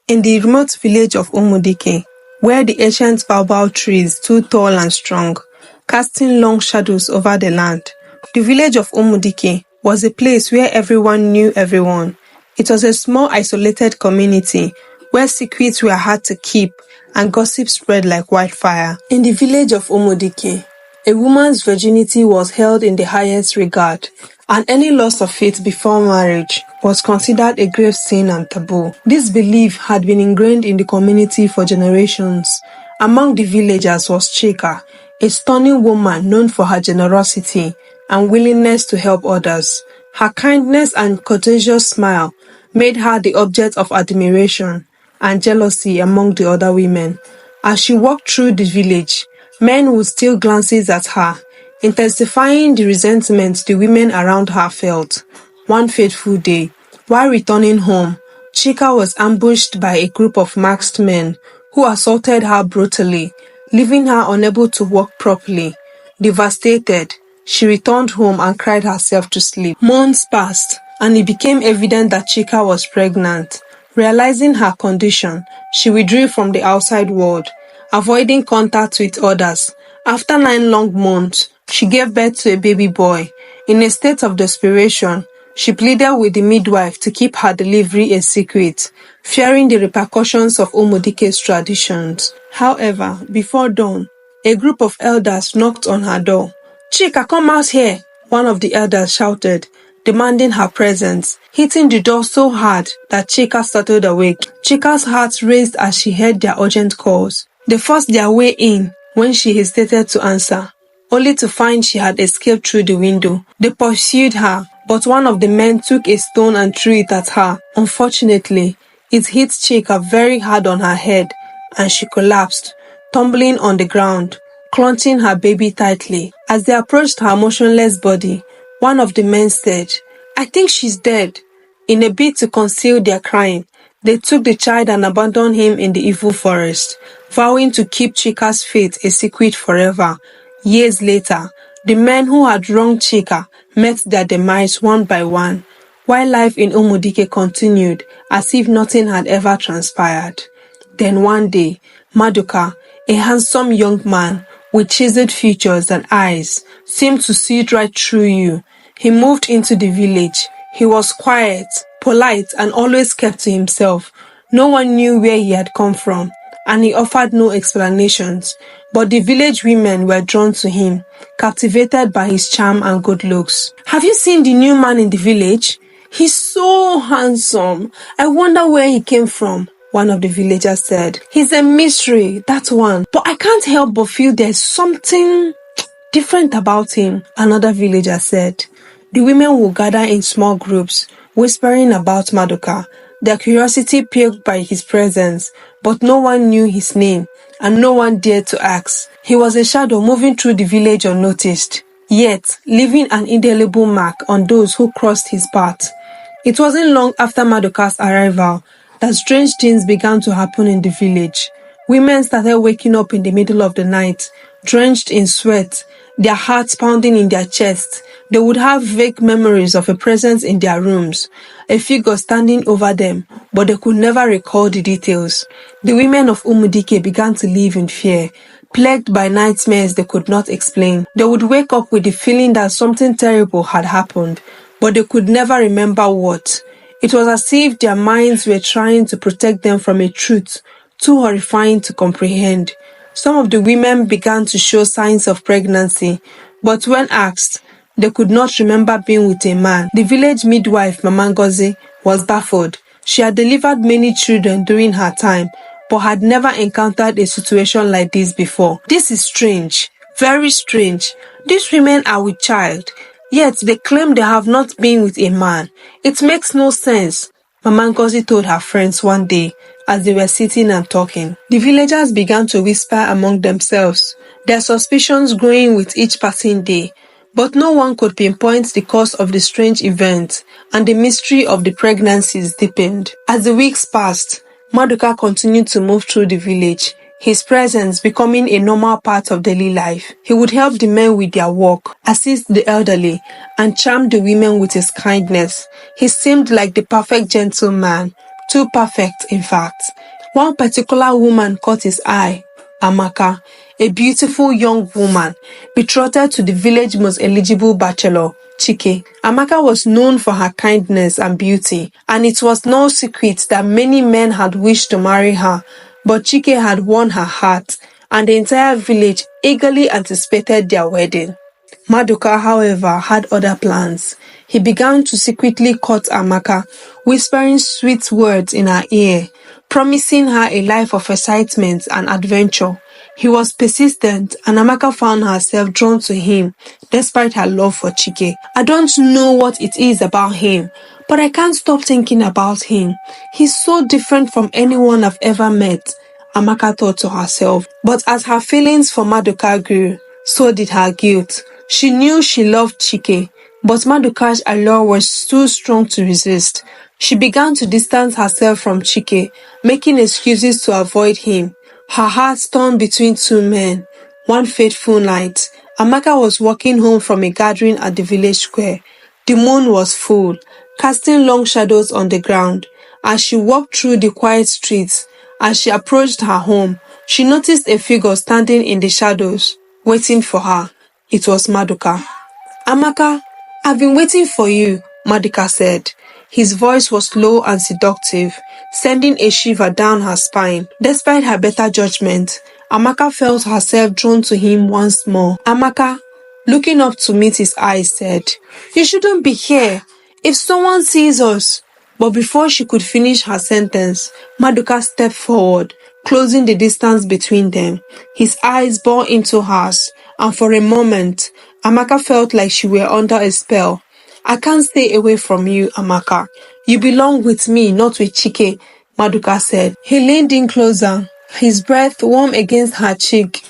In the remote village of Umudike, where the ancient baobab trees stood tall and strong, casting long shadows over the land, the village of Umudike was a place where everyone knew everyone. It was a small isolated community where secrets were hard to keep and gossip spread like wildfire. In the village of Umudike, a woman's virginity was held in the highest regard, and any loss of it before marriage was considered a grave sin and taboo. This belief had been ingrained in the community for generations. Among the villagers was Chika, a stunning woman known for her generosity and willingness to help others. Her kindness and contagious smile made her the object of admiration and jealousy among the other women. As she walked through the village, men would steal glances at her, intensifying the resentment the women around her felt. One fateful day, while returning home, Chika was ambushed by a group of masked men who assaulted her brutally, leaving her unable to walk properly. Devastated, she returned home and cried herself to sleep. Months passed, and it became evident that Chika was pregnant. Realizing her condition, she withdrew from the outside world, avoiding contact with others. After 9 long months, she gave birth to a baby boy. In a state of desperation, she pleaded with the midwife to keep her delivery a secret, fearing the repercussions of Umudike's traditions. However, before dawn, a group of elders knocked on her door. "Chika, come out here," one of the elders shouted, demanding her presence, hitting the door so hard that Chika startled awake. Chika's heart raced as she heard their urgent calls. They forced their way in when she hesitated to answer, only to find she had escaped through the window. They pursued her, but one of the men took a stone and threw it at her. Unfortunately, it hit Chika very hard on her head, and she collapsed, tumbling on the ground, clutching her baby tightly. As they approached her motionless body, one of the men said, "I think she's dead." In a bid to conceal their crime, they took the child and abandoned him in the evil forest, vowing to keep Chika's fate a secret forever. Years later, the men who had wronged Chika met their demise one by one, while life in Umudike continued as if nothing had ever transpired. Then one day, Maduka, a handsome young man with chiseled features and eyes, seemed to see right through you. He moved into the village. He was quiet, polite, and always kept to himself. No one knew where he had come from, and he offered no explanations. But the village women were drawn to him, captivated by his charm and good looks. "Have you seen the new man in the village? He's so handsome. I wonder where he came from," one of the villagers said. "He's a mystery, that one. But I can't help but feel there's something different about him," another villager said. The women would gather in small groups, whispering about Maduka, their curiosity piqued by his presence, but no one knew his name, and no one dared to ask. He was a shadow moving through the village unnoticed, yet leaving an indelible mark on those who crossed his path. It wasn't long after Maduka's arrival that strange things began to happen in the village. Women started waking up in the middle of the night, drenched in sweat, their hearts pounding in their chests. They would have vague memories of a presence in their rooms, a figure standing over them, but they could never recall the details. The women of Umudike began to live in fear, plagued by nightmares they could not explain. They would wake up with the feeling that something terrible had happened, but they could never remember what. It was as if their minds were trying to protect them from a truth too horrifying to comprehend. Some of the women began to show signs of pregnancy, but when asked, they could not remember being with a man. The village midwife, Mama Ngozi, was baffled. She had delivered many children during her time, but had never encountered a situation like this before. "This is strange, very strange. These women are with child, yet they claim they have not been with a man. It makes no sense," Mama Ngozi told her friends one day as they were sitting and talking. The villagers began to whisper among themselves, their suspicions growing with each passing day. But no one could pinpoint the cause of the strange event, and the mystery of the pregnancies deepened. As the weeks passed, Maduka continued to move through the village, his presence becoming a normal part of daily life. He would help the men with their work, assist the elderly, and charm the women with his kindness. He seemed like the perfect gentleman, Too perfect, in fact. One particular woman caught his eye, Amaka, a beautiful young woman, betrothed to the village's most eligible bachelor, Chike. Amaka was known for her kindness and beauty, and it was no secret that many men had wished to marry her, but Chike had won her heart, and the entire village eagerly anticipated their wedding. Maduka, however, had other plans. He began to secretly court Amaka, whispering sweet words in her ear, promising her a life of excitement and adventure. He was persistent, and Amaka found herself drawn to him despite her love for Chike. I don't know what it is about him, but I can't stop thinking about him. He's so different from anyone I've ever met, Amaka thought to herself. But as her feelings for Maduka grew, so did her guilt. She knew she loved Chike, but Maduka's allure was too strong to resist. She began to distance herself from Chike, making excuses to avoid him. Her heart torn between two men. One fateful night, Amaka was walking home from a gathering at the village square. The moon was full, casting long shadows on the ground. As she walked through the quiet streets, as she approached her home, she noticed a figure standing in the shadows, waiting for her. It was Maduka. Amaka, I've been waiting for you, Maduka said. His voice was low and seductive, sending a shiver down her spine. Despite her better judgment, Amaka felt herself drawn to him once more. Amaka, looking up to meet his eyes, said, "You shouldn't be here. If someone sees us." But before she could finish her sentence, Maduka stepped forward, closing the distance between them. His eyes bore into hers, and for a moment, Amaka felt like she were under a spell. "I can't stay away from you, Amaka. You belong with me, not with Chike," Maduka said. He leaned in closer, his breath warm against her cheek.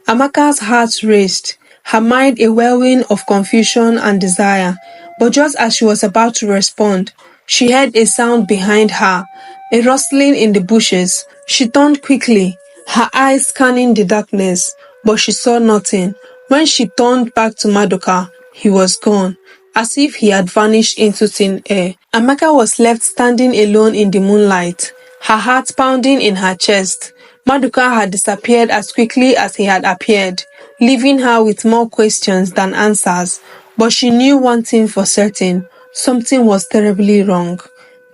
Amaka's heart raced, her mind a whirlwind of confusion and desire. But just as she was about to respond, she heard a sound behind her, a rustling in the bushes. She turned quickly, her eyes scanning the darkness, but she saw nothing. When she turned back to Maduka, he was gone, as if he had vanished into thin air. Amaka was left standing alone in the moonlight, her heart pounding in her chest. Maduka had disappeared as quickly as he had appeared, leaving her with more questions than answers. But she knew one thing for certain: something was terribly wrong.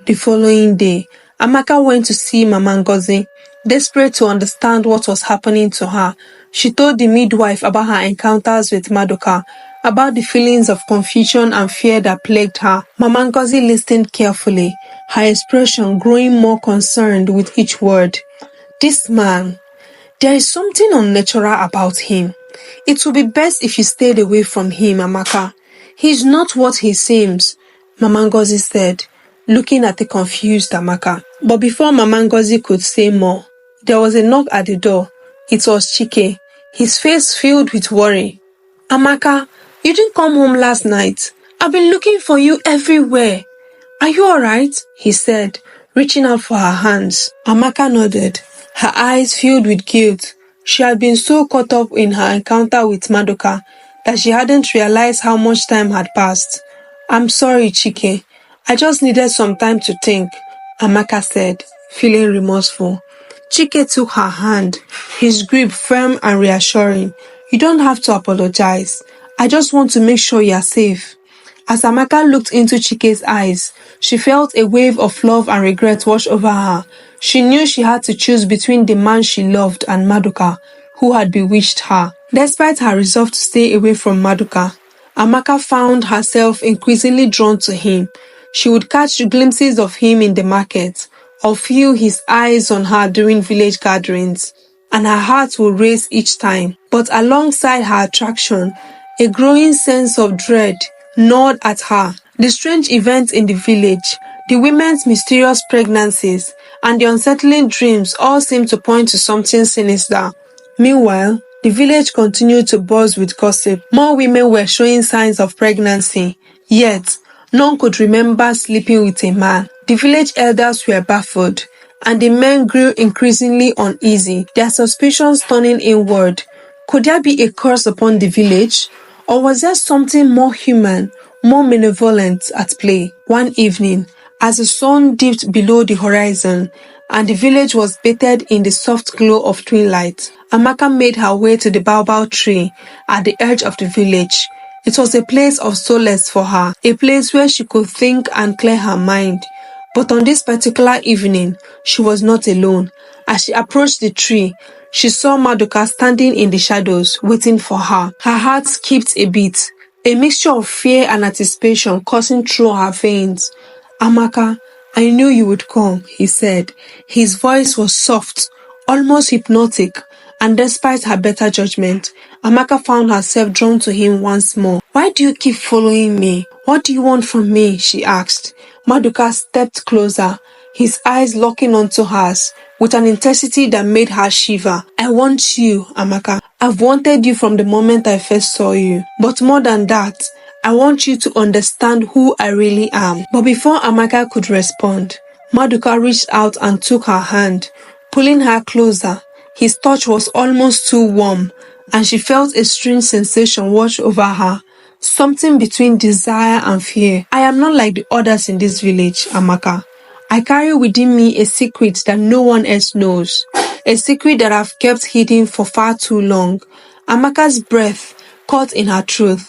The following day, Amaka went to see Mama Ngozi. Desperate to understand what was happening to her, she told the midwife about her encounters with Maduka, about the feelings of confusion and fear that plagued her. Mama Ngozi listened carefully, her expression growing more concerned with each word. "This man, there is something unnatural about him. It would be best if you stayed away from him, Amaka. He's not what he seems," Mama Ngozi said, looking at the confused Amaka. But before Mama Ngozi could say more, there was a knock at the door. It was Chike, his face filled with worry. "Amaka, you didn't come home last night. I've been looking for you everywhere. Are you alright?" he said, reaching out for her hands. Amaka nodded, her eyes filled with guilt. She had been so caught up in her encounter with Maduka that she hadn't realized how much time had passed. "I'm sorry, Chike. I just needed some time to think," Amaka said, feeling remorseful. Chike took her hand, his grip firm and reassuring. "You don't have to apologize. I just want to make sure you're safe." As Amaka looked into Chike's eyes, she felt a wave of love and regret wash over her. She knew she had to choose between the man she loved and Maduka, who had bewitched her. Despite her resolve to stay away from Maduka, Amaka found herself increasingly drawn to him. She would catch glimpses of him in the market, or feel his eyes on her during village gatherings, and her heart would race each time. But alongside her attraction, a growing sense of dread gnawed at her. The strange events in the village, the women's mysterious pregnancies, and the unsettling dreams all seemed to point to something sinister. Meanwhile, the village continued to buzz with gossip. More women were showing signs of pregnancy, yet none could remember sleeping with a man. The village elders were baffled, and the men grew increasingly uneasy, their suspicions turning inward. Could there be a curse upon the village? Or was there something more human, more malevolent at play? One evening, As the sun dipped below the horizon and the village was bathed in the soft glow of twilight, Amaka made her way to the baobab tree at the edge of the village. It was a place of solace for her, a place where she could think and clear her mind. But on this particular evening, she was not alone. As she approached the tree, she saw Maduka standing in the shadows, waiting for her. Her heart skipped a beat, a mixture of fear and anticipation coursing through her veins. Amaka, I knew you would come, he said. His voice was soft, almost hypnotic, and despite her better judgment, Amaka found herself drawn to him once more. Why do you keep following me? What do you want from me? She asked. Maduka stepped closer, his eyes locking onto hers with an intensity that made her shiver. I want you, Amaka. I've wanted you from the moment I first saw you. But more than that, I want you to understand who I really am. But before Amaka could respond, Maduka reached out and took her hand, pulling her closer. His touch was almost too warm, and she felt a strange sensation wash over her. Something between desire and fear. I am not like the others in this village, Amaka. I carry within me a secret that no one else knows. A secret that I've kept hidden for far too long. Amaka's breath caught in her throat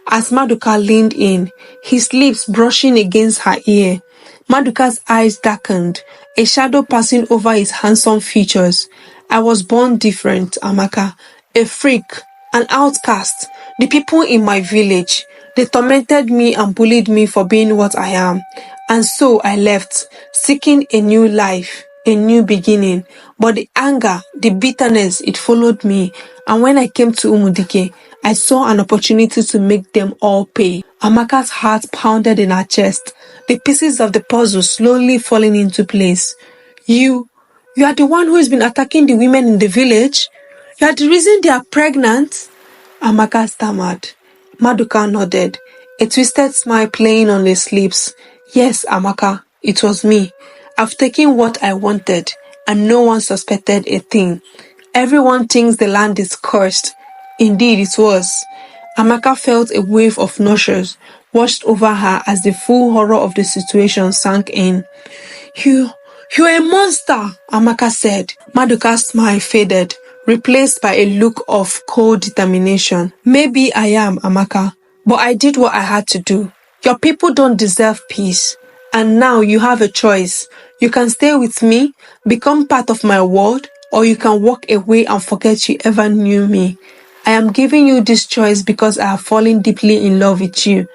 as Maduka leaned in, his lips brushing against her ear. Maduka's eyes darkened, a shadow passing over his handsome features. I was born different, Amaka. A freak, an outcast. The people in my village, they tormented me and bullied me for being what I am. And so I left, seeking a new life, a new beginning. But the anger, the bitterness, it followed me. And when I came to Umudike, I saw an opportunity to make them all pay. Amaka's heart pounded in her chest, the pieces of the puzzle slowly falling into place. You are the one who has been attacking the women in the village? You are the reason they are pregnant? Amaka stammered. Maduka nodded, a twisted smile playing on his lips. Yes, Amaka, it was me. I've taken what I wanted, and no one suspected a thing. Everyone thinks the land is cursed. Indeed, it was. Amaka felt a wave of nausea washed over her as the full horror of the situation sank in. You're a monster, Amaka said. Maduka's smile faded, replaced by a look of cold determination. Maybe I am, Amaka, but I did what I had to do. Your people don't deserve peace. And now you have a choice. You can stay with me, become part of my world, or you can walk away and forget you ever knew me. I am giving you this choice because I have fallen deeply in love with you,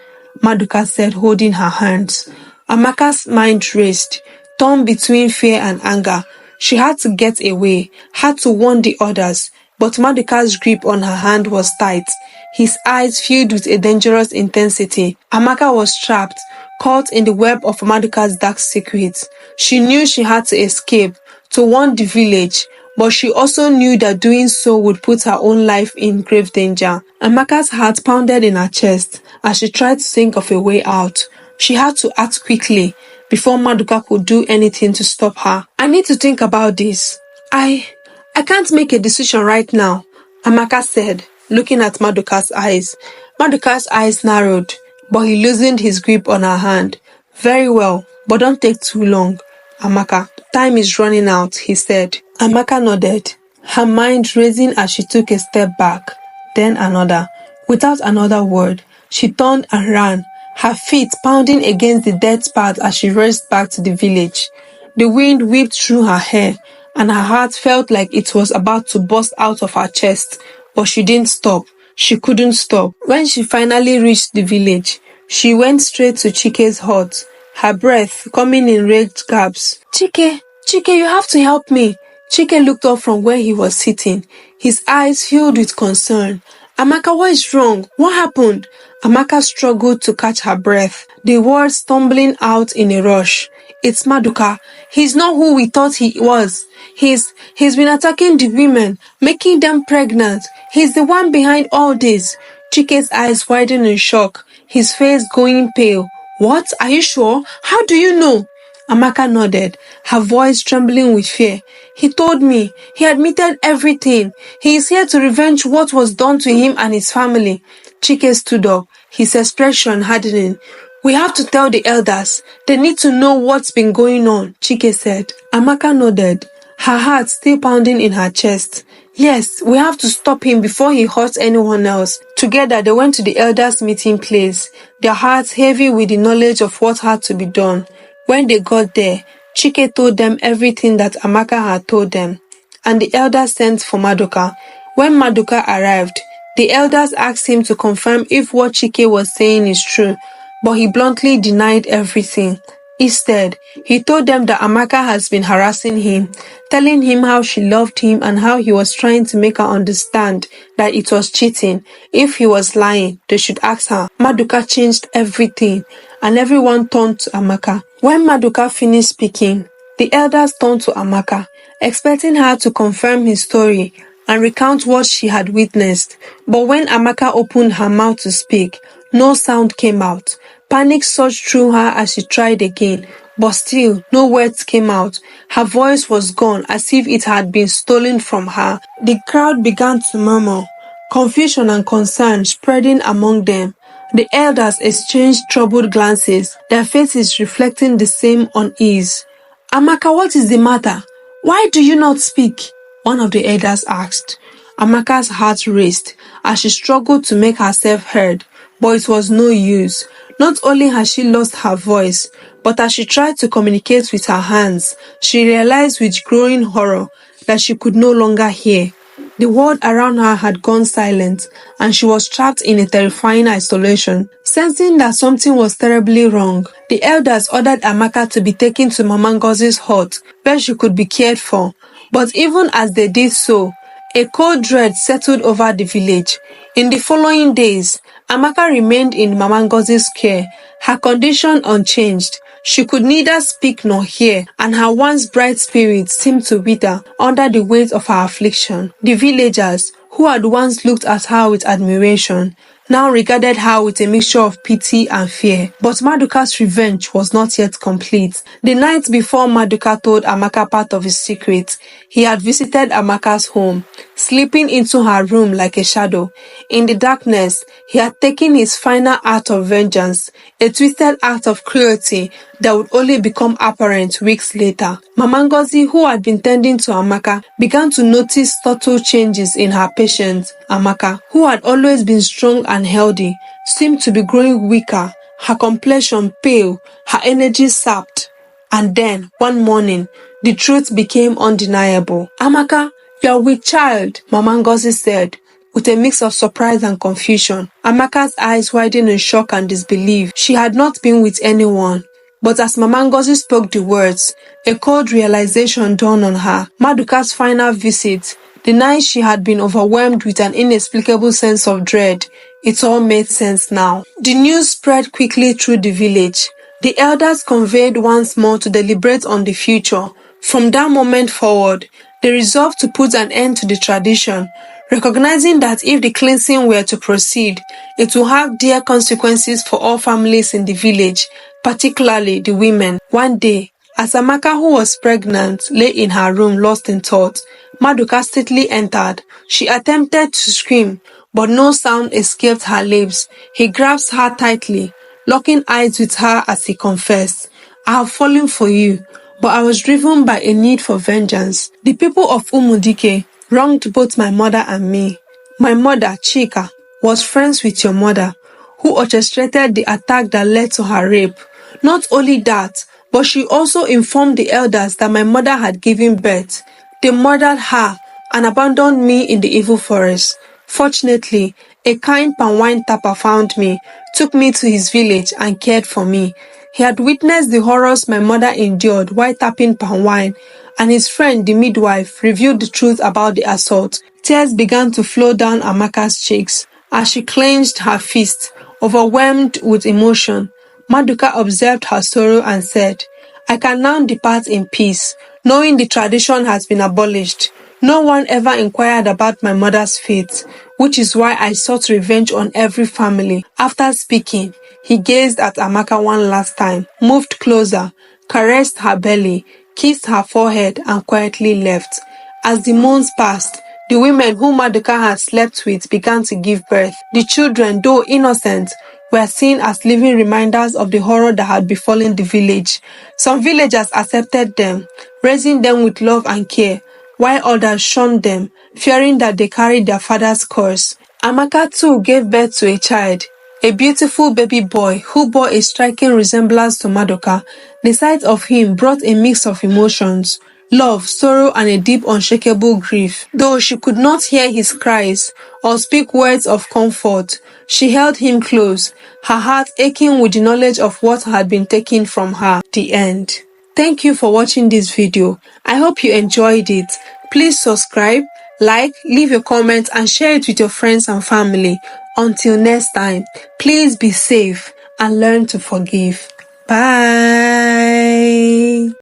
Maduka said, holding her hands. Amaka's mind raced, torn between fear and anger. She had to get away, had to warn the others, but Maduka's grip on her hand was tight, his eyes filled with a dangerous intensity. Amaka was trapped, caught in the web of Maduka's dark secrets. She knew she had to escape, to warn the village, but she also knew that doing so would put her own life in grave danger. Amaka's heart pounded in her chest as she tried to think of a way out. She had to act quickly before Maduka could do anything to stop her. I need to think about this. I can't make a decision right now, Amaka said, looking at Maduka's eyes. Maduka's eyes narrowed, but he loosened his grip on her hand. Very well, but don't take too long, Amaka. Time is running out, he said. Amaka nodded, her mind racing as she took a step back, then another. Without another word, she turned and ran, her feet pounding against the dead path as she raced back to the village. The wind whipped through her hair, and her heart felt like it was about to burst out of her chest, but she didn't stop. She couldn't stop. When she finally reached the village, she went straight to Chike's hut, her breath coming in ragged gasps. Chike, you have to help me. Chike looked up from where he was sitting, his eyes filled with concern. Amaka, what is wrong? What happened? Amaka struggled to catch her breath, the words stumbling out in a rush. It's Maduka. He's not who we thought he was. He's been attacking the women, making them pregnant. He's the one behind all this. Chike's eyes widened in shock, his face going pale. What? Are you sure? How do you know? Amaka nodded, her voice trembling with fear. He told me. He admitted everything. He is here to revenge what was done to him and his family. Chike stood up, his expression hardening. We have to tell the elders. They need to know what's been going on, Chike said. Amaka nodded, her heart still pounding in her chest. Yes, we have to stop him before he hurts anyone else. Together, they went to the elders' meeting place, their hearts heavy with the knowledge of what had to be done. When they got there, Chike told them everything that Amaka had told them, and the elders sent for Maduka. When Maduka arrived, the elders asked him to confirm if what Chike was saying is true, but he bluntly denied everything. Instead, he told them that Amaka has been harassing him, telling him how she loved him and how he was trying to make her understand that it was cheating. If he was lying, they should ask her. Maduka changed everything, and everyone turned to Amaka. When Maduka finished speaking, the elders turned to Amaka, expecting her to confirm his story and recount what she had witnessed. But when Amaka opened her mouth to speak, no sound came out. Panic surged through her as she tried again, but still no words came out. Her voice was gone as if it had been stolen from her. The crowd began to murmur, confusion and concern spreading among them. The elders exchanged troubled glances, their faces reflecting the same unease. Amaka, what is the matter? Why do you not speak? One of the elders asked. Amaka's heart raced as she struggled to make herself heard, but it was no use. Not only had she lost her voice, but as she tried to communicate with her hands, she realized with growing horror that she could no longer hear. The world around her had gone silent, and she was trapped in a terrifying isolation. Sensing that something was terribly wrong, the elders ordered Amaka to be taken to Mama Ngozi's hut, where she could be cared for. But even as they did so, a cold dread settled over the village. In the following days, Amaka remained in Mama Ngozi's care, her condition unchanged. She could neither speak nor hear, and her once bright spirit seemed to wither under the weight of her affliction. The villagers, who had once looked at her with admiration, now regarded her with a mixture of pity and fear. But Maduka's revenge was not yet complete. The night before Maduka told Amaka part of his secret, he had visited Amaka's home, slipping into her room like a shadow. In the darkness, he had taken his final act of vengeance, a twisted act of cruelty that would only become apparent weeks later. Mama Ngozi, who had been tending to Amaka, began to notice subtle changes in her patient. Amaka, who had always been strong and healthy, seemed to be growing weaker, her complexion pale, her energy sapped. And then, one morning, the truth became undeniable. Amaka, you're a weak child, Mama Ngozi said, with a mix of surprise and confusion. Amaka's eyes widened in shock and disbelief. She had not been with anyone. But as Mama Ngozi spoke the words, a cold realization dawned on her. Maduka's final visit, the night she had been overwhelmed with an inexplicable sense of dread, it all made sense now. The news spread quickly through the village. The elders convened once more to deliberate on the future. From that moment forward, they resolved to put an end to the tradition, recognizing that if the cleansing were to proceed, it would have dire consequences for all families in the village, particularly the women. One day, as Amaka, who was pregnant, lay in her room lost in thought, Maduka stealthily entered. She attempted to scream, but no sound escaped her lips. He grasped her tightly, locking eyes with her as he confessed, I have fallen for you, but I was driven by a need for vengeance. The people of Umudike wronged both my mother and me. My mother, Chika, was friends with your mother, who orchestrated the attack that led to her rape. Not only that, but she also informed the elders that my mother had given birth. They murdered her and abandoned me in the evil forest. Fortunately, a kind palm wine tapper found me, took me to his village and cared for me. He had witnessed the horrors my mother endured while tapping palm wine, and his friend, the midwife, revealed the truth about the assault. Tears began to flow down Amaka's cheeks as she clenched her fist, overwhelmed with emotion. Maduka observed her sorrow and said, I can now depart in peace, knowing the tradition has been abolished. No one ever inquired about my mother's fate, which is why I sought revenge on every family. After speaking, he gazed at Amaka one last time, moved closer, caressed her belly, kissed her forehead, and quietly left. As the months passed, the women whom Maduka had slept with began to give birth. The children, though innocent, were seen as living reminders of the horror that had befallen the village. Some villagers accepted them, raising them with love and care, while others shunned them, fearing that they carried their father's curse. Amaka too gave birth to a child, a beautiful baby boy who bore a striking resemblance to Madoka. The sight of him brought a mix of emotions, love, sorrow, and a deep, unshakable grief. Though she could not hear his cries or speak words of comfort, she held him close, her heart aching with the knowledge of what had been taken from her. The end. Thank you for watching this video. I hope you enjoyed it. Please subscribe, like, leave a comment, and share it with your friends and family. Until next time, please be safe and learn to forgive. Bye.